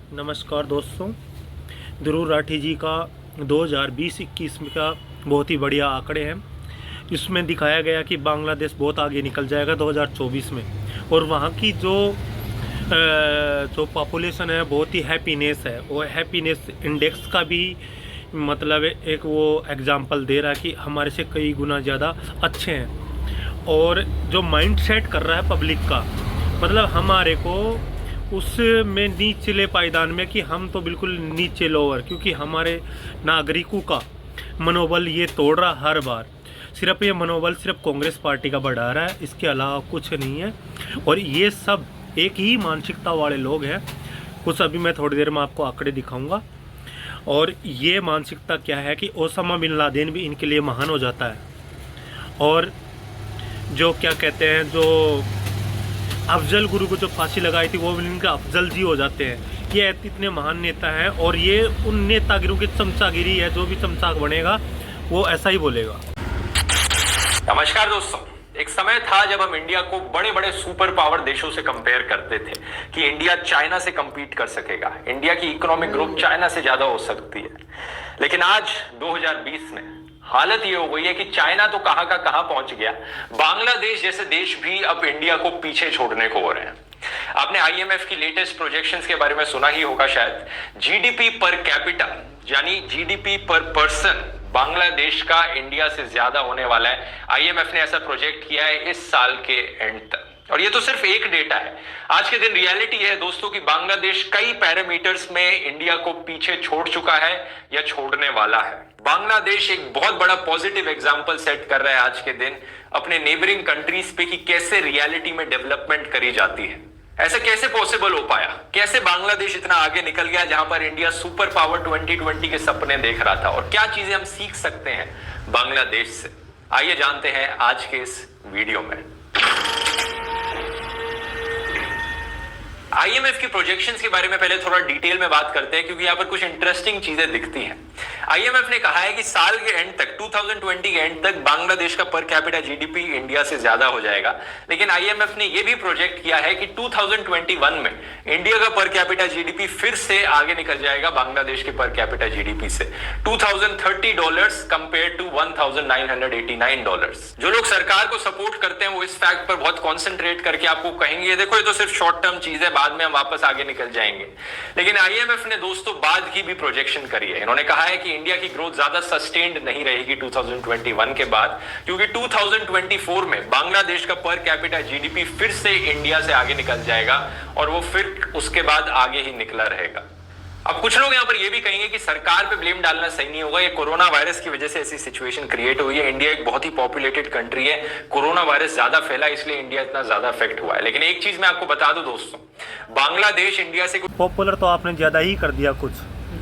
नमस्कार दोस्तों। ध्रुव राठी जी का 2020-21 का बहुत ही बढ़िया आंकड़े हैं। इसमें दिखाया गया कि बांग्लादेश बहुत आगे निकल जाएगा 2024 में, और वहाँ की जो पॉपुलेशन है बहुत ही हैप्पीनेस है। वो हैप्पीनेस इंडेक्स का भी मतलब एक वो एग्जाम्पल दे रहा है कि हमारे से कई गुना ज़्यादा अच्छे हैं। और जो माइंड सेट कर रहा है पब्लिक का, मतलब हमारे को उसमें निचले पायदान में कि हम तो बिल्कुल नीचे लोअर, क्योंकि हमारे नागरिकों का मनोबल ये तोड़ रहा हर बार। सिर्फ ये मनोबल सिर्फ कांग्रेस पार्टी का बढ़ा रहा है, इसके अलावा कुछ नहीं है। और ये सब एक ही मानसिकता वाले लोग हैं। कुछ अभी मैं थोड़ी देर में आपको आंकड़े दिखाऊंगा। और ये मानसिकता क्या है कि ओसामा बिन लादेन भी इनके लिए महान हो जाता है, और जो क्या कहते हैं, जो अफजल गुरु को जो फांसी लगाई थी वो भी इनका अफजल जी हो जाते हैं। ये इतने महान नेता हैं, और ये उन नेतागिरों की चमचागिरी है। जो भी चमचाक बनेगा वो ऐसा ही बोलेगा। नमस्कार दोस्तों। एक समय था जब हम इंडिया को बड़े बड़े सुपर पावर देशों से कंपेयर करते थे कि इंडिया चाइना से कंपीट कर सकेगा, इंडिया की इकोनॉमिक ग्रोथ चाइना से ज्यादा हो सकती है। लेकिन आज 2020 में हालत ये हो गई है कि चाइना तो कहां का कहां पहुंच गया, बांग्लादेश जैसे देश भी अब इंडिया को पीछे छोड़ने को हो रहे हैं। आपने आईएमएफ की लेटेस्ट प्रोजेक्शंस के बारे में सुना ही होगा शायद। जीडीपी पर कैपिटा यानी जीडीपी पर पर्सन बांग्लादेश का इंडिया से ज्यादा होने वाला है। आईएमएफ ने ऐसा प्रोजेक्ट किया है इस साल के एंड तक, और ये तो सिर्फ एक डेटा है। आज के दिन रियलिटी है दोस्तों कि बांग्लादेश कई पैरामीटर्स में इंडिया को पीछे छोड़ चुका है या छोड़ने वाला है। बांग्लादेश एक बहुत बड़ा पॉजिटिव एग्जांपल सेट कर रहा है आज के दिन अपने नेबरिंग कंट्रीज पे कि कैसे रियलिटी में डेवलपमेंट करी जाती है। ऐसा कैसे पॉसिबल हो पाया, कैसे बांग्लादेश इतना आगे निकल गया जहां पर इंडिया सुपर पावर 2020 के सपने देख रहा था, और क्या चीजें हम सीख सकते हैं बांग्लादेश से। आइए जानते हैं आज के इस वीडियो में। आईएमएफ की प्रोजेक्शंस के बारे में पहले थोड़ा डिटेल में बात करते हैं, क्योंकि यहां पर कुछ इंटरेस्टिंग चीजें दिखती हैं। आईएमएफ ने कहा है कि साल के एंड तक 2020 के एंड तक बांग्लादेश का पर कैपिटा जीडीपी इंडिया से ज्यादा हो जाएगा। लेकिन आईएमएफ ने यह भी प्रोजेक्ट किया है कि 2021 में इंडिया का पर कैपिटा जीडीपी फिर से आगे निकल जाएगा बांग्लादेश के पर कैपिटा जीडीपी से, $2030 कंपेयर टू $1989। जो लोग सरकार को सपोर्ट करते हैं वो इस फैक्ट पर बहुत कॉन्सेंट्रेट करके आपको कहेंगे देखो ये तो सिर्फ शॉर्ट टर्म चीज है, बाद में हम वापस आगे निकल जाएंगे। लेकिन आईएमएफ ने दोस्तों बाद की भी प्रोजेक्शन करी है। इन्होंने कहा है कि इंडिया की ग्रोथ ज्यादा सस्टेन्ड नहीं रहेगी 2021 के बाद, क्योंकि 2024 में बांग्लादेश का पर कैपिटा जीडीपी फिर से इंडिया से आगे निकल जाएगा, और वो फिर उसके बाद आगे ही निकला रहेगा। अब कुछ लोग यहां पर यह भी कहेंगे कि सरकार पे ब्लेम डालना सही नहीं होगा, ये कोरोना वायरस की वजह से ऐसी सिचुएशन क्रिएट हुई है। इंडिया एक बहुत ही पॉपुलेटेड कंट्री है, कोरोना वायरस ज्यादा फैला इसलिए इंडिया इतना ज्यादा अफेक्ट हुआ है। लेकिन एक चीज मैं आपको बता दूं दोस्तों, बांग्लादेश इंडिया से पॉपुलर तो आपने ज्यादा ही कर दिया कुछ,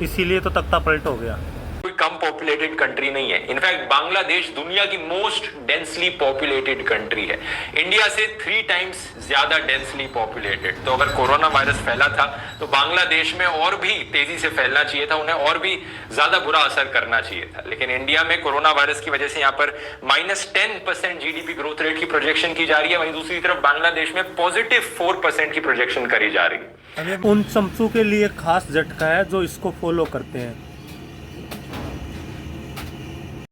इसीलिए तो तख्ता पलट हो गया। कोई कम पॉपुलेटेड कंट्री नहीं है। इनफैक्ट बांग्लादेश दुनिया की मोस्ट डेंसली पॉपुलेटेड कंट्री है, इंडिया से 3 टाइम्स ज्यादा डेंसली पॉपुलेटेड। तो अगर कोरोना वायरस फैला था तो बांग्लादेश में और भी तेजी से फैलना चाहिए था, उन्हें और भी ज्यादा बुरा असर करना चाहिए था। लेकिन इंडिया में कोरोना वायरस की वजह से यहाँ पर -10% जीडीपी ग्रोथ रेट की प्रोजेक्शन की जा रही है, वहीं दूसरी तरफ बांग्लादेश में +4% की प्रोजेक्शन करी जा रही है। उन चमचों के लिए खास झटका है जो इसको फॉलो करते हैं।